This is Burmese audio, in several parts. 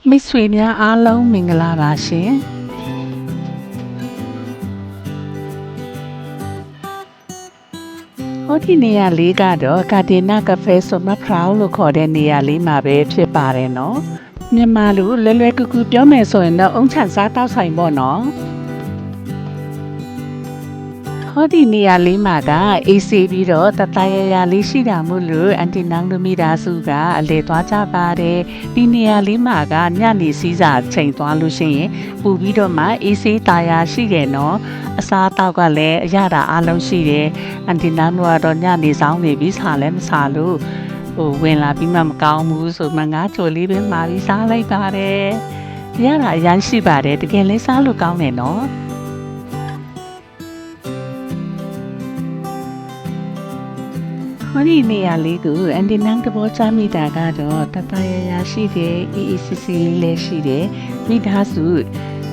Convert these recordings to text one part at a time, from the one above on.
မိတ်ဆွေများအားလုံးမင်္ဂလာပါရှင်ဟောဒီနေရာလေးကတော့ကာဒီနာကဖေဆိုမခရောင်းလို့ခေါ်တဲ့နေရာလေးမှာပဲဖြစ်ပါတယ်နော်မြန်မာလူလွယ်ကူကူပြောမယ်ဆိုရင်တော့အုံချန်စားတောက်ဆိုင်ပေါ့နော်ဟောဒီနေရာလေးမှာကအေးဆေးပြီးတော့တတရရလေးရှိတာမို့လို့အန်တီနောင်တို့မိသားစုကအလေသွားကြပါတယ်ဒီနေရာလေးမှာကညနေစည်းစာချိန်သွားလို့ရှိရင်ပူပြီးတော့မှအေးဆေးတာယာရှိတယ်နော်အစားအသောက်ကလည်းအရသာအလုံးရှိတယ်အန်တီနောင်တို့ကတော့ညနေဆောင်နေပြီးစားလည်းမစားလို့ဝင်လာပြီးမှမကောင်းဘူးဆိုမှငါချိုလေးပဲမှာပြီးစားလိုက်ပါတယ်ရတာအရင်ရှိပါတယ်တကယ်လည်းစားလို့ကောင်းတယ်နော်ဟောဒီနေရာလေးကိုအန်တီနန်းတဘောချမိတာကတော့တတရရရှိတယ်အေးအေးဆေးဆေးလေးလည်းရှိတယ်မိသားစု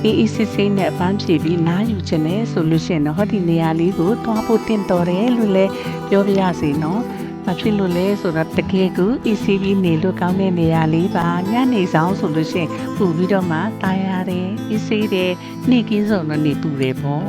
အေးအေးဆေးဆေးနဲ့အပန်းဖြေပြီးနားယူချင်တယ်ဆိုလို့ရှိရင်တော့ဟောဒီနေရာလေးကိုတွားဖို့တင်တော်တယ်လို့လည်းပြောပြရစီနော်ဘာဖြစ်လို့လဲဆိုတော့တကယ်ကို ECB နေလို့ကောင်းတဲ့နေရာလေးပါညနေဆောင်ဆိုလို့ရှိရင်ပူပြီးတော့မှတာရတယ်အေးဆေးတယ်နေကင်းစုံတော့နေပူတယ်ပေါ့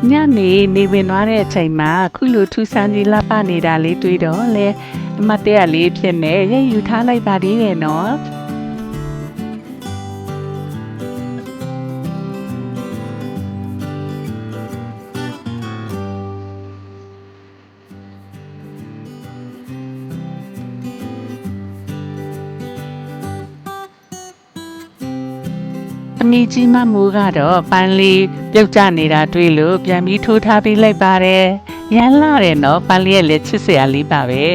ညနေဝင်သွားတဲ့အချိန်မှာခုလိုထူဆန်းကြီးလှပနေတာလေးတွေ့တော့လေအမတ်တရလေးဖြစ်နေရယူထားလိုက်ပါသေးတယ်နော်အမိကြီးမမိုးကတော့ပန်းလေးပြုတ်ကျနေတာတွေ့လို့ပြန်ပြီးထိုးထားပေးလိုက်ပါတယ်ရမ်းလာတယ်နော်ပန်းလေးရဲ့လည်းချစ်စရာလေးပါပဲ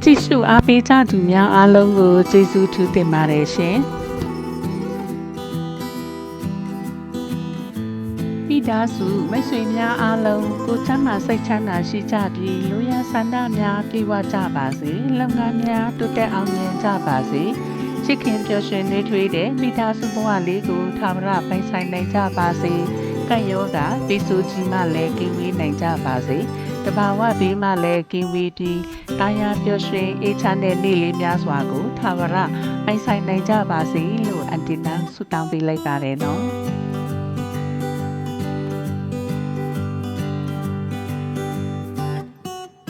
ကြည့်ရှုအားပေးကြသူများအားလုံးကိုကျေးဇူးထူးတင်ပါတယ်ရှင်မိသားစုမိတ်ဆွေများအားလုံးကိုချမ်းသာစိတ်ချမ်းသာရှိကြပြီးလူရဆန္ဒများပြည့်ဝကြပါစေလုပ်ငန်းများတိုးတက်အောင်မြင်ကြပါစေချစ်ခင်ပျော်ရွှင်နေထွေးတဲ့မိသားစုဘဝလေးကိုထာဝရပိုင်ဆိုင်နိုင်ကြပါစေကံရောဂါပိစုကြီးမှလည်းကင်းဝေးနိုင်ကြပါစေတဘာဝဘေးမှလည်းကင်းဝေးပြီးတာယာပျော်ရွှင်အေးချမ်းတဲ့နေ့လေးများစွာကိုထာဝရပိုင်ဆိုင်နိုင်ကြပါစေလို့အန်တီနာဆုတောင်းပေးလိုက်ပါတယ်နော်